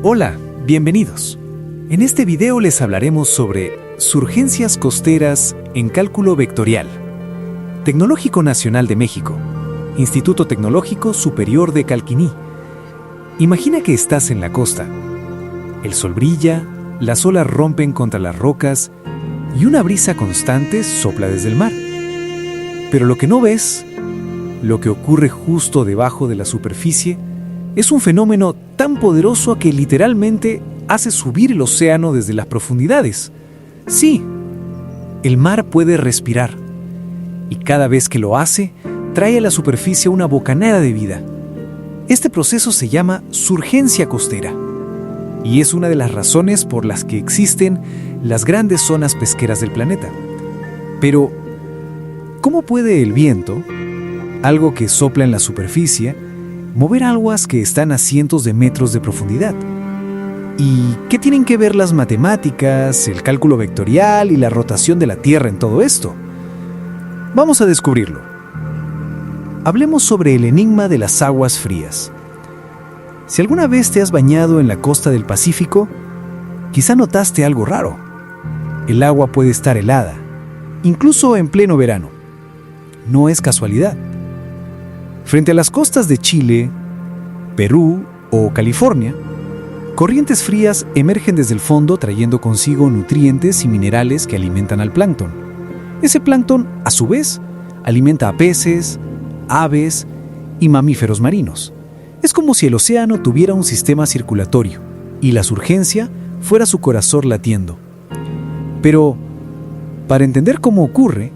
Hola, bienvenidos. En este video les hablaremos sobre surgencias costeras en cálculo vectorial. Tecnológico Nacional de México, Instituto Tecnológico Superior de Calquiní. Imagina que estás en la costa. El sol brilla, las olas rompen contra las rocas y una brisa constante sopla desde el mar. Pero lo que no ves, lo que ocurre justo debajo de la superficie, es un fenómeno tan poderoso que literalmente hace subir el océano desde las profundidades. Sí, el mar puede respirar, y cada vez que lo hace, trae a la superficie una bocanada de vida. Este proceso se llama surgencia costera, y es una de las razones por las que existen las grandes zonas pesqueras del planeta. Pero, ¿cómo puede el viento, algo que sopla en la superficie, mover aguas que están a cientos de metros de profundidad? ¿Y qué tienen que ver las matemáticas, el cálculo vectorial y la rotación de la Tierra en todo esto? Vamos a descubrirlo. Hablemos sobre el enigma de las aguas frías. Si alguna vez te has bañado en la costa del Pacífico, quizá notaste algo raro. El agua puede estar helada, incluso en pleno verano. No es casualidad. Frente a las costas de Chile, Perú o California, corrientes frías emergen desde el fondo trayendo consigo nutrientes y minerales que alimentan al plancton. Ese plancton, a su vez, alimenta a peces, aves y mamíferos marinos. Es como si el océano tuviera un sistema circulatorio y la surgencia fuera su corazón latiendo. Pero, para entender cómo ocurre,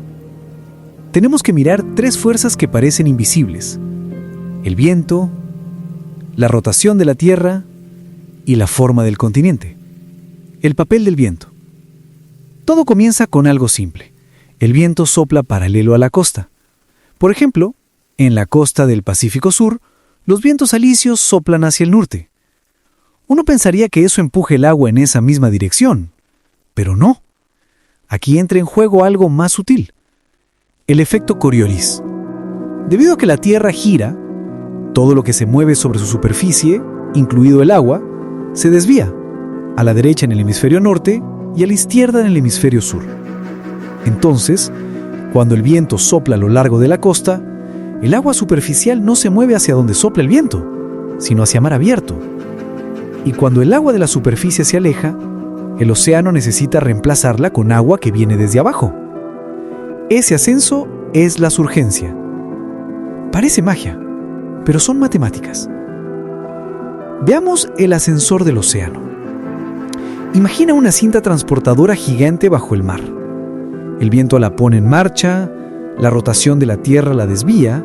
tenemos que mirar tres fuerzas que parecen invisibles: el viento, la rotación de la Tierra y la forma del continente. El papel del viento. Todo comienza con algo simple. El viento sopla paralelo a la costa. Por ejemplo, en la costa del Pacífico Sur, los vientos alisios soplan hacia el norte. Uno pensaría que eso empuje el agua en esa misma dirección, pero no. Aquí entra en juego algo más sutil: el efecto Coriolis. Debido a que la Tierra gira, todo lo que se mueve sobre su superficie, incluido el agua, se desvía, a la derecha en el hemisferio norte y a la izquierda en el hemisferio sur. Entonces, cuando el viento sopla a lo largo de la costa, el agua superficial no se mueve hacia donde sopla el viento, sino hacia mar abierto. Y cuando el agua de la superficie se aleja, el océano necesita reemplazarla con agua que viene desde abajo. Ese ascenso es la surgencia. Parece magia, pero son matemáticas. Veamos el ascensor del océano. Imagina una cinta transportadora gigante bajo el mar. El viento la pone en marcha, la rotación de la Tierra la desvía,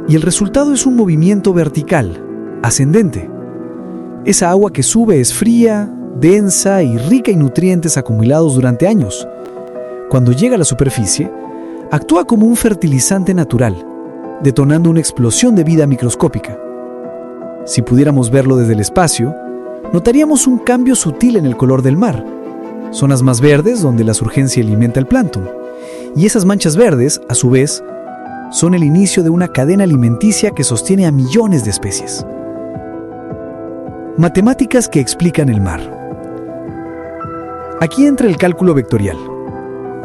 y el resultado es un movimiento vertical, ascendente. Esa agua que sube es fría, densa y rica en nutrientes acumulados durante años. Cuando llega a la superficie, actúa como un fertilizante natural, detonando una explosión de vida microscópica. Si pudiéramos verlo desde el espacio, notaríamos un cambio sutil en el color del mar. Zonas más verdes donde la surgencia alimenta el plancton. Y esas manchas verdes, a su vez, son el inicio de una cadena alimenticia que sostiene a millones de especies. Matemáticas que explican el mar. Aquí entra el cálculo vectorial,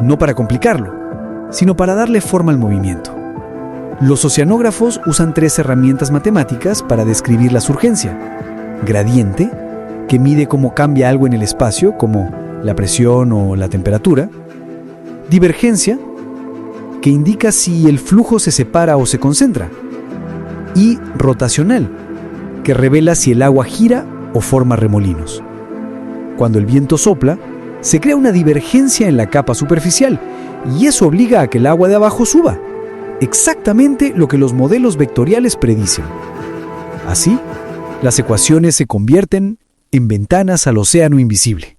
no para complicarlo, sino para darle forma al movimiento. Los oceanógrafos usan tres herramientas matemáticas para describir la surgencia: gradiente, que mide cómo cambia algo en el espacio, como la presión o la temperatura; divergencia, que indica si el flujo se separa o se concentra; y rotacional, que revela si el agua gira o forma remolinos. Cuando el viento sopla, se crea una divergencia en la capa superficial, y eso obliga a que el agua de abajo suba, exactamente lo que los modelos vectoriales predicen. Así, las ecuaciones se convierten en ventanas al océano invisible,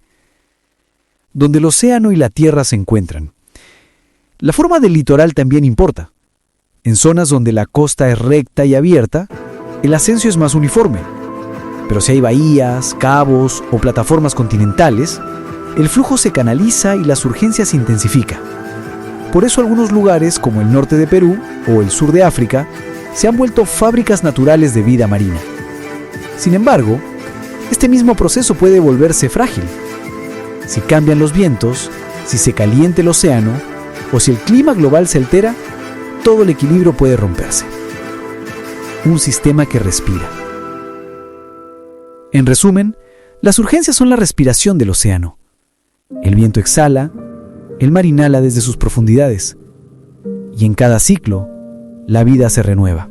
donde el océano y la Tierra se encuentran. La forma del litoral también importa. En zonas donde la costa es recta y abierta, el ascenso es más uniforme. Pero si hay bahías, cabos o plataformas continentales, el flujo se canaliza y la surgencia se intensifica. Por eso algunos lugares, como el norte de Perú o el sur de África, se han vuelto fábricas naturales de vida marina. Sin embargo, este mismo proceso puede volverse frágil. Si cambian los vientos, si se calienta el océano o si el clima global se altera, todo el equilibrio puede romperse. Un sistema que respira. En resumen, las urgencias son la respiración del océano. El viento exhala, el mar inhala desde sus profundidades, y en cada ciclo, la vida se renueva.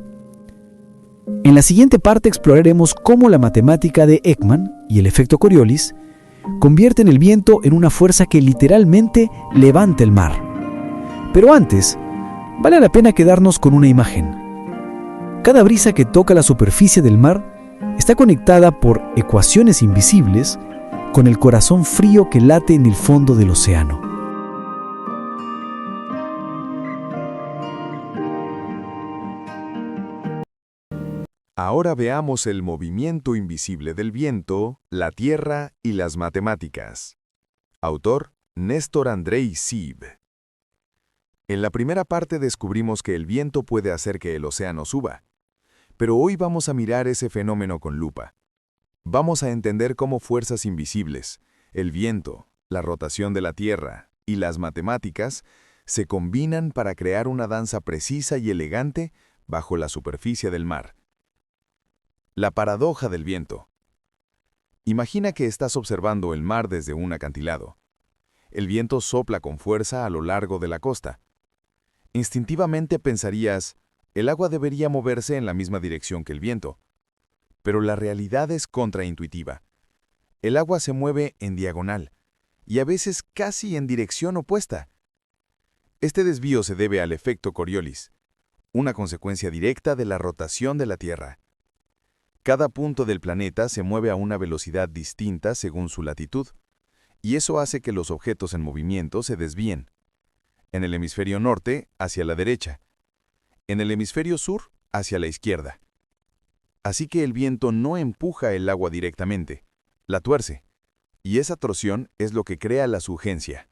En la siguiente parte exploraremos cómo la matemática de Ekman y el efecto Coriolis convierten el viento en una fuerza que literalmente levanta el mar. Pero antes, vale la pena quedarnos con una imagen. Cada brisa que toca la superficie del mar está conectada por ecuaciones invisibles con el corazón frío que late en el fondo del océano. Ahora veamos el movimiento invisible del viento, la Tierra y las matemáticas. Autor: Néstor Andrei Sib. En la primera parte descubrimos que el viento puede hacer que el océano suba. Pero hoy vamos a mirar ese fenómeno con lupa. Vamos a entender cómo fuerzas invisibles, el viento, la rotación de la Tierra y las matemáticas se combinan para crear una danza precisa y elegante bajo la superficie del mar. La paradoja del viento. Imagina que estás observando el mar desde un acantilado. El viento sopla con fuerza a lo largo de la costa. Instintivamente pensarías, el agua debería moverse en la misma dirección que el viento. Pero la realidad es contraintuitiva. El agua se mueve en diagonal, y a veces casi en dirección opuesta. Este desvío se debe al efecto Coriolis, una consecuencia directa de la rotación de la Tierra. Cada punto del planeta se mueve a una velocidad distinta según su latitud, y eso hace que los objetos en movimiento se desvíen. En el hemisferio norte, hacia la derecha. En el hemisferio sur, hacia la izquierda. Así que el viento no empuja el agua directamente, la tuerce, y esa torsión es lo que crea la surgencia.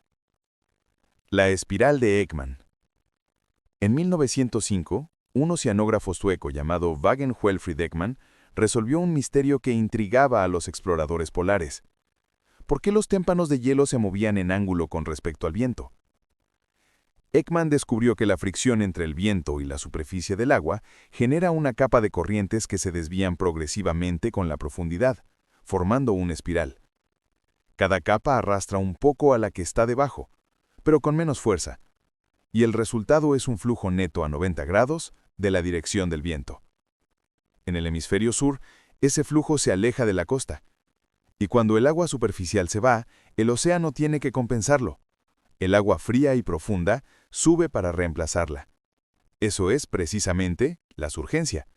La espiral de Ekman. En 1905, un oceanógrafo sueco llamado Wagen-Helfried Ekman resolvió un misterio que intrigaba a los exploradores polares. ¿Por qué los témpanos de hielo se movían en ángulo con respecto al viento? Ekman descubrió que la fricción entre el viento y la superficie del agua genera una capa de corrientes que se desvían progresivamente con la profundidad, formando una espiral. Cada capa arrastra un poco a la que está debajo, pero con menos fuerza, y el resultado es un flujo neto a 90 grados de la dirección del viento. En el hemisferio sur, ese flujo se aleja de la costa, y cuando el agua superficial se va, el océano tiene que compensarlo. El agua fría y profunda sube para reemplazarla. Eso es, precisamente, la surgencia.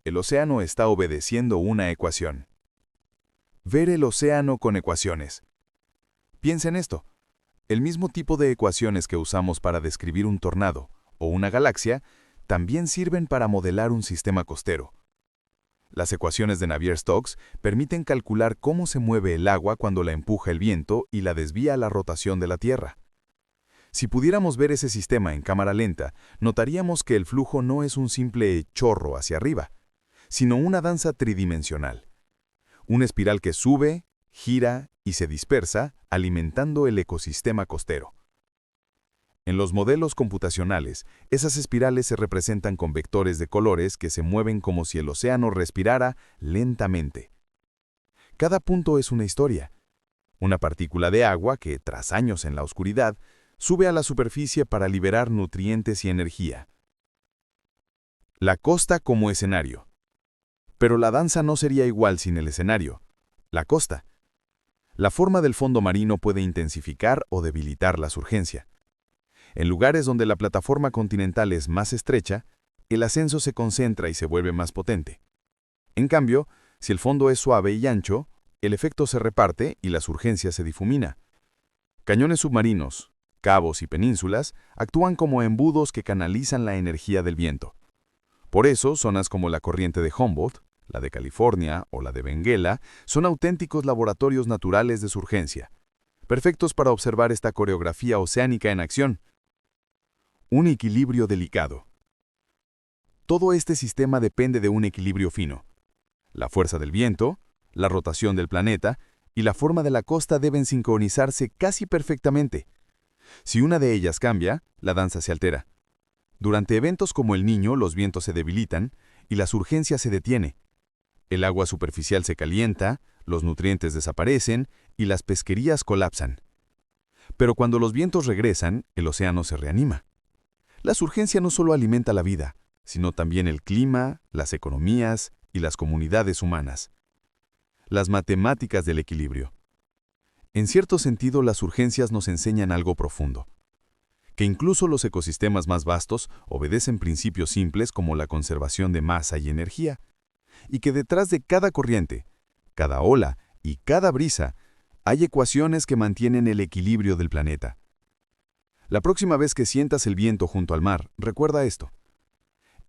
El océano está obedeciendo una ecuación. Ver el océano con ecuaciones. Piensa en esto. El mismo tipo de ecuaciones que usamos para describir un tornado o una galaxia también sirven para modelar un sistema costero. Las ecuaciones de Navier-Stokes permiten calcular cómo se mueve el agua cuando la empuja el viento y la desvía a la rotación de la Tierra. Si pudiéramos ver ese sistema en cámara lenta, notaríamos que el flujo no es un simple chorro hacia arriba, sino una danza tridimensional. Una espiral que sube, gira y se dispersa, alimentando el ecosistema costero. En los modelos computacionales, esas espirales se representan con vectores de colores que se mueven como si el océano respirara lentamente. Cada punto es una historia. Una partícula de agua que, tras años en la oscuridad, sube a la superficie para liberar nutrientes y energía. La costa como escenario. Pero la danza no sería igual sin el escenario, la costa. La forma del fondo marino puede intensificar o debilitar la surgencia. En lugares donde la plataforma continental es más estrecha, el ascenso se concentra y se vuelve más potente. En cambio, si el fondo es suave y ancho, el efecto se reparte y la surgencia se difumina. Cañones submarinos, cabos y penínsulas actúan como embudos que canalizan la energía del viento. Por eso, zonas como la corriente de Humboldt, la de California o la de Benguela son auténticos laboratorios naturales de surgencia, perfectos para observar esta coreografía oceánica en acción. Un equilibrio delicado. Todo este sistema depende de un equilibrio fino. La fuerza del viento, la rotación del planeta y la forma de la costa deben sincronizarse casi perfectamente. Si una de ellas cambia, la danza se altera. Durante eventos como el Niño, los vientos se debilitan y la surgencia se detiene. El agua superficial se calienta, los nutrientes desaparecen y las pesquerías colapsan. Pero cuando los vientos regresan, el océano se reanima. La surgencia no solo alimenta la vida, sino también el clima, las economías y las comunidades humanas. Las matemáticas del equilibrio. En cierto sentido, las urgencias nos enseñan algo profundo, que incluso los ecosistemas más vastos obedecen principios simples como la conservación de masa y energía, y que detrás de cada corriente, cada ola y cada brisa, hay ecuaciones que mantienen el equilibrio del planeta. La próxima vez que sientas el viento junto al mar, recuerda esto.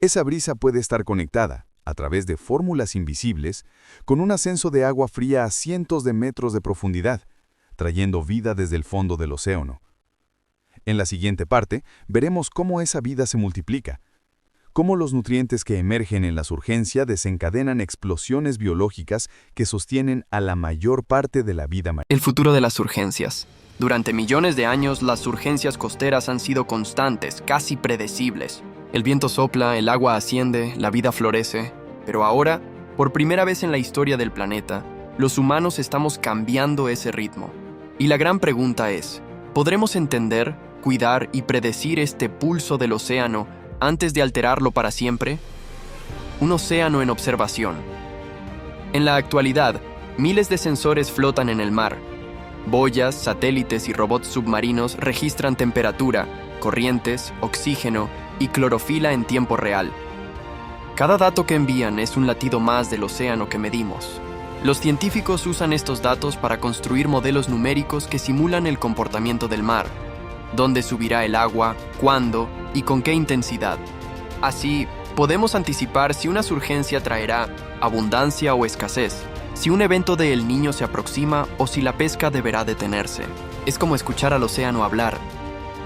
Esa brisa puede estar conectada, a través de fórmulas invisibles, con un ascenso de agua fría a cientos de metros de profundidad, trayendo vida desde el fondo del océano. En la siguiente parte, veremos cómo esa vida se multiplica, cómo los nutrientes que emergen en la surgencia desencadenan explosiones biológicas que sostienen a la mayor parte de la vida marina. El futuro de las surgencias. Durante millones de años, las surgencias costeras han sido constantes, casi predecibles. El viento sopla, el agua asciende, la vida florece. Pero ahora, por primera vez en la historia del planeta, los humanos estamos cambiando ese ritmo. Y la gran pregunta es, ¿podremos entender, cuidar y predecir este pulso del océano antes de alterarlo para siempre? Un océano en observación. En la actualidad, miles de sensores flotan en el mar. Boyas, satélites y robots submarinos registran temperatura, corrientes, oxígeno y clorofila en tiempo real. Cada dato que envían es un latido más del océano que medimos. Los científicos usan estos datos para construir modelos numéricos que simulan el comportamiento del mar, dónde subirá el agua, cuándo y con qué intensidad. Así, podemos anticipar si una surgencia traerá abundancia o escasez, si un evento de El Niño se aproxima o si la pesca deberá detenerse. Es como escuchar al océano hablar,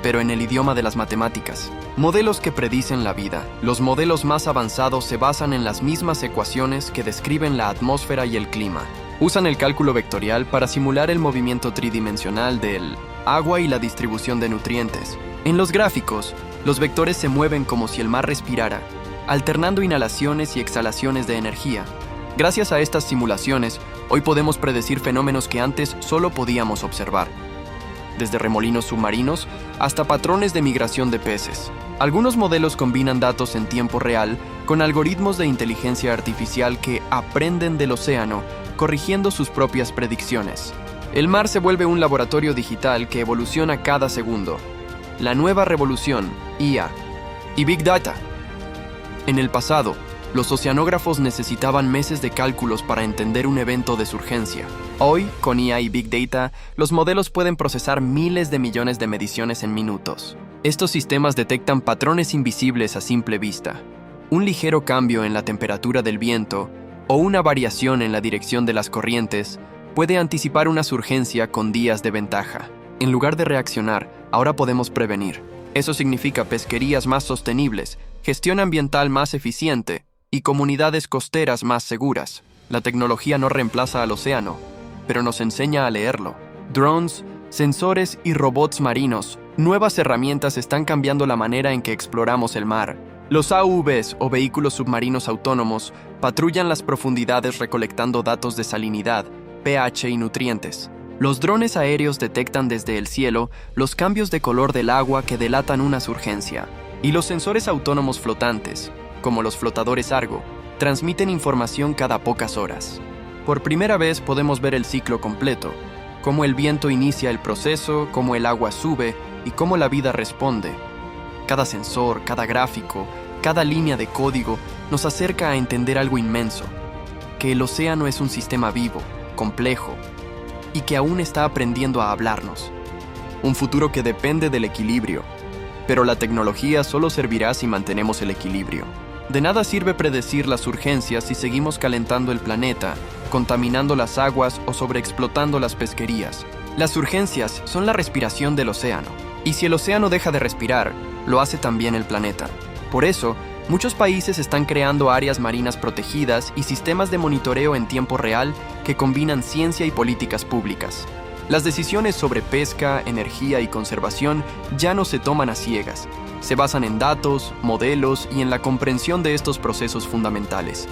pero en el idioma de las matemáticas. Modelos que predicen la vida. Los modelos más avanzados se basan en las mismas ecuaciones que describen la atmósfera y el clima. Usan el cálculo vectorial para simular el movimiento tridimensional del agua y la distribución de nutrientes. En los gráficos, los vectores se mueven como si el mar respirara, alternando inhalaciones y exhalaciones de energía. Gracias a estas simulaciones, hoy podemos predecir fenómenos que antes solo podíamos observar, desde remolinos submarinos hasta patrones de migración de peces. Algunos modelos combinan datos en tiempo real con algoritmos de inteligencia artificial que aprenden del océano, corrigiendo sus propias predicciones. El mar se vuelve un laboratorio digital que evoluciona cada segundo. La nueva revolución, IA y Big Data. En el pasado, los oceanógrafos necesitaban meses de cálculos para entender un evento de surgencia. Hoy, con IA y Big Data, los modelos pueden procesar miles de millones de mediciones en minutos. Estos sistemas detectan patrones invisibles a simple vista. Un ligero cambio en la temperatura del viento o una variación en la dirección de las corrientes puede anticipar una surgencia con días de ventaja. En lugar de reaccionar, ahora podemos prevenir. Eso significa pesquerías más sostenibles, gestión ambiental más eficiente y comunidades costeras más seguras. La tecnología no reemplaza al océano, pero nos enseña a leerlo. Drones, sensores y robots marinos, nuevas herramientas están cambiando la manera en que exploramos el mar. Los AUVs o vehículos submarinos autónomos patrullan las profundidades recolectando datos de salinidad, pH y nutrientes. Los drones aéreos detectan desde el cielo los cambios de color del agua que delatan una surgencia. Y los sensores autónomos flotantes, como los flotadores Argo, transmiten información cada pocas horas. Por primera vez podemos ver el ciclo completo, cómo el viento inicia el proceso, cómo el agua sube y cómo la vida responde. Cada sensor, cada gráfico, cada línea de código nos acerca a entender algo inmenso, que el océano es un sistema vivo, complejo, y que aún está aprendiendo a hablarnos. Un futuro que depende del equilibrio, pero la tecnología solo servirá si mantenemos el equilibrio. De nada sirve predecir las urgencias si seguimos calentando el planeta, contaminando las aguas o sobreexplotando las pesquerías. Las urgencias son la respiración del océano, y si el océano deja de respirar, lo hace también el planeta. Por eso, Muchos países están creando áreas marinas protegidas y sistemas de monitoreo en tiempo real que combinan ciencia y políticas públicas. Las decisiones sobre pesca, energía y conservación ya no se toman a ciegas. Se basan en datos, modelos y en la comprensión de estos procesos fundamentales.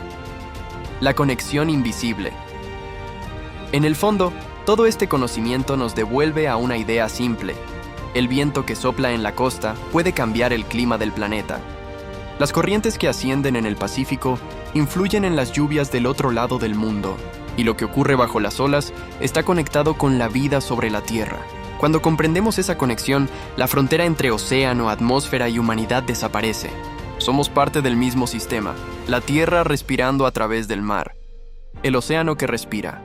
La conexión invisible. En el fondo, todo este conocimiento nos devuelve a una idea simple. El viento que sopla en la costa puede cambiar el clima del planeta. Las corrientes que ascienden en el Pacífico influyen en las lluvias del otro lado del mundo, y lo que ocurre bajo las olas está conectado con la vida sobre la Tierra. Cuando comprendemos esa conexión, la frontera entre océano, atmósfera y humanidad desaparece. Somos parte del mismo sistema, la Tierra respirando a través del mar, el océano que respira.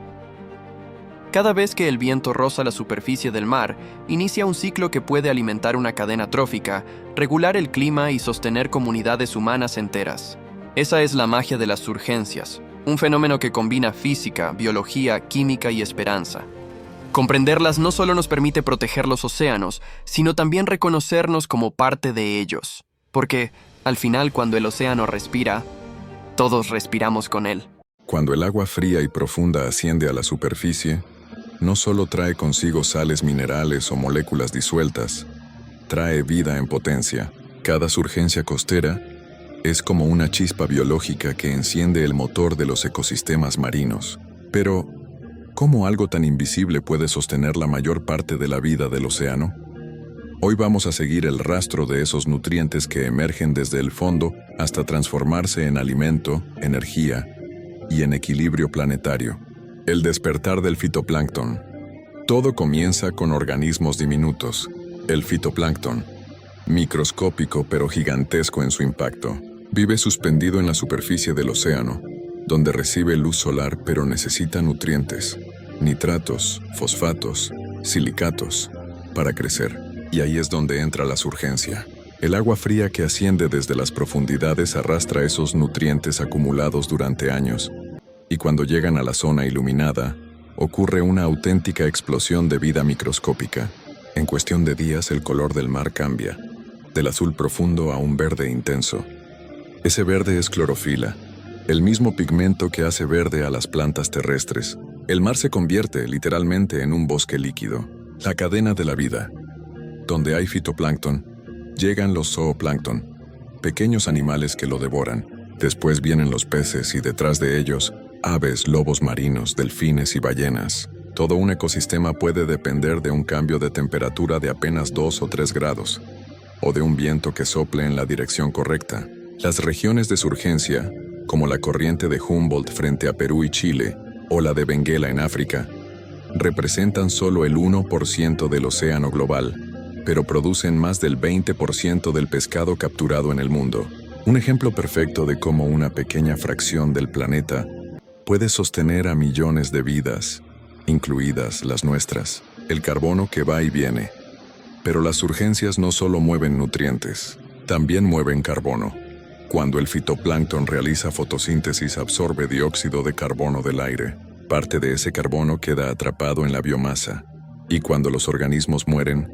Cada vez que el viento roza la superficie del mar, inicia un ciclo que puede alimentar una cadena trófica, regular el clima y sostener comunidades humanas enteras. Esa es la magia de las surgencias, un fenómeno que combina física, biología, química y esperanza. Comprenderlas no solo nos permite proteger los océanos, sino también reconocernos como parte de ellos. Porque, al final, cuando el océano respira, todos respiramos con él. Cuando el agua fría y profunda asciende a la superficie, no solo trae consigo sales minerales o moléculas disueltas, trae vida en potencia. Cada surgencia costera es como una chispa biológica que enciende el motor de los ecosistemas marinos. Pero, ¿cómo algo tan invisible puede sostener la mayor parte de la vida del océano? Hoy vamos a seguir el rastro de esos nutrientes que emergen desde el fondo hasta transformarse en alimento, energía y en equilibrio planetario. El despertar del fitoplancton. Todo comienza con organismos diminutos. El fitoplancton, microscópico pero gigantesco en su impacto, vive suspendido en la superficie del océano, donde recibe luz solar pero necesita nutrientes, nitratos, fosfatos, silicatos, para crecer. Y ahí es donde entra la surgencia. El agua fría que asciende desde las profundidades arrastra esos nutrientes acumulados durante años, y cuando llegan a la zona iluminada, ocurre una auténtica explosión de vida microscópica. En cuestión de días el color del mar cambia, del azul profundo a un verde intenso. Ese verde es clorofila, el mismo pigmento que hace verde a las plantas terrestres. El mar se convierte literalmente en un bosque líquido, la cadena de la vida. Donde hay fitoplancton, llegan los zooplancton, pequeños animales que lo devoran. Después vienen los peces y detrás de ellos, aves, lobos marinos, delfines y ballenas. Todo un ecosistema puede depender de un cambio de temperatura de apenas 2 o 3 grados, o de un viento que sople en la dirección correcta. Las regiones de surgencia, como la corriente de Humboldt frente a Perú y Chile, o la de Benguela en África, representan solo el 1% del océano global, pero producen más del 20% del pescado capturado en el mundo. Un ejemplo perfecto de cómo una pequeña fracción del planeta puede sostener a millones de vidas, incluidas las nuestras. El carbono que va y viene. Pero las surgencias no solo mueven nutrientes, también mueven carbono. Cuando el fitoplancton realiza fotosíntesis, absorbe dióxido de carbono del aire. Parte de ese carbono queda atrapado en la biomasa, y cuando los organismos mueren,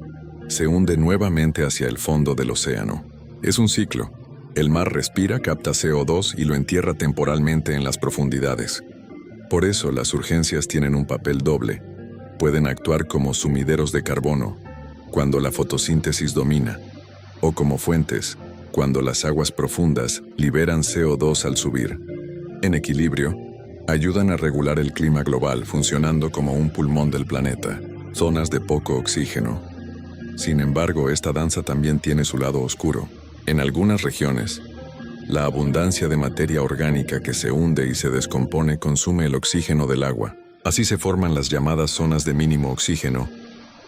se hunde nuevamente hacia el fondo del océano. Es un ciclo. El mar respira, capta CO2 y lo entierra temporalmente en las profundidades. Por eso las surgencias tienen un papel doble. Pueden actuar como sumideros de carbono, cuando la fotosíntesis domina, o como fuentes, cuando las aguas profundas liberan CO2 al subir. En equilibrio, ayudan a regular el clima global funcionando como un pulmón del planeta, zonas de poco oxígeno. Sin embargo, esta danza también tiene su lado oscuro. En algunas regiones, la abundancia de materia orgánica que se hunde y se descompone consume el oxígeno del agua. Así se forman las llamadas zonas de mínimo oxígeno,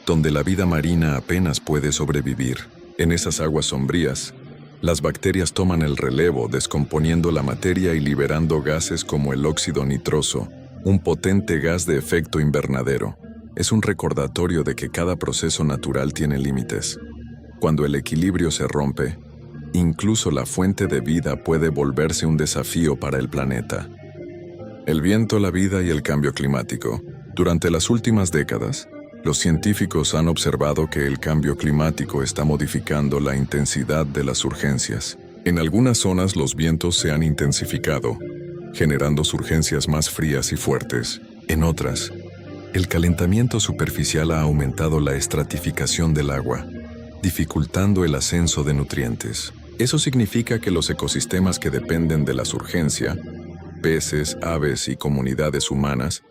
donde la vida marina apenas puede sobrevivir. En esas aguas sombrías, las bacterias toman el relevo, descomponiendo la materia y liberando gases como el óxido nitroso, un potente gas de efecto invernadero. Es un recordatorio de que cada proceso natural tiene límites. Cuando el equilibrio se rompe, incluso la fuente de vida puede volverse un desafío para el planeta. El viento, la vida y el cambio climático. Durante las últimas décadas, los científicos han observado que el cambio climático está modificando la intensidad de las urgencias. En algunas zonas los vientos se han intensificado, generando surgencias más frías y fuertes. En otras, el calentamiento superficial ha aumentado la estratificación del agua, dificultando el ascenso de nutrientes. Eso significa que los ecosistemas que dependen de la surgencia, peces, aves y comunidades humanas,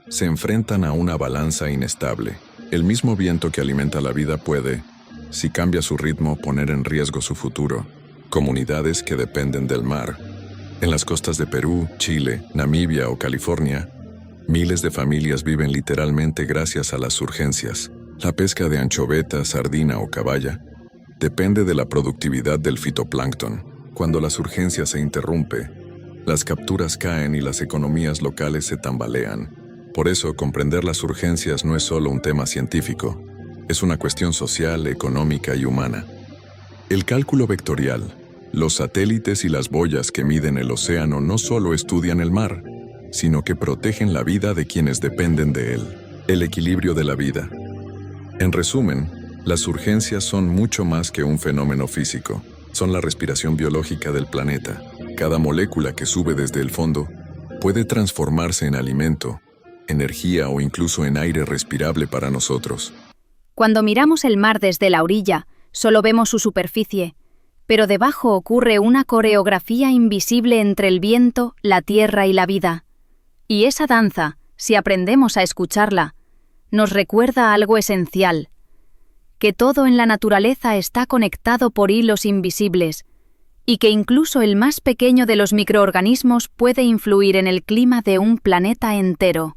se enfrentan a una balanza inestable. El mismo viento que alimenta la vida puede, si cambia su ritmo, poner en riesgo su futuro. Comunidades que dependen del mar. En las costas de Perú, Chile, Namibia o California, miles de familias viven literalmente gracias a las surgencias. La pesca de anchoveta, sardina o caballa depende de la productividad del fitoplancton. Cuando la surgencia se interrumpe, las capturas caen y las economías locales se tambalean. Por eso, comprender las urgencias no es solo un tema científico, es una cuestión social, económica y humana. El cálculo vectorial, los satélites y las boyas que miden el océano no solo estudian el mar, sino que protegen la vida de quienes dependen de él. El equilibrio de la vida. En resumen, las urgencias son mucho más que un fenómeno físico. Son la respiración biológica del planeta. Cada molécula que sube desde el fondo puede transformarse en alimento, energía o incluso en aire respirable para nosotros. Cuando miramos el mar desde la orilla, solo vemos su superficie, pero debajo ocurre una coreografía invisible entre el viento, la tierra y la vida. Y esa danza, si aprendemos a escucharla, nos recuerda algo esencial, que todo en la naturaleza está conectado por hilos invisibles, y que incluso el más pequeño de los microorganismos puede influir en el clima de un planeta entero.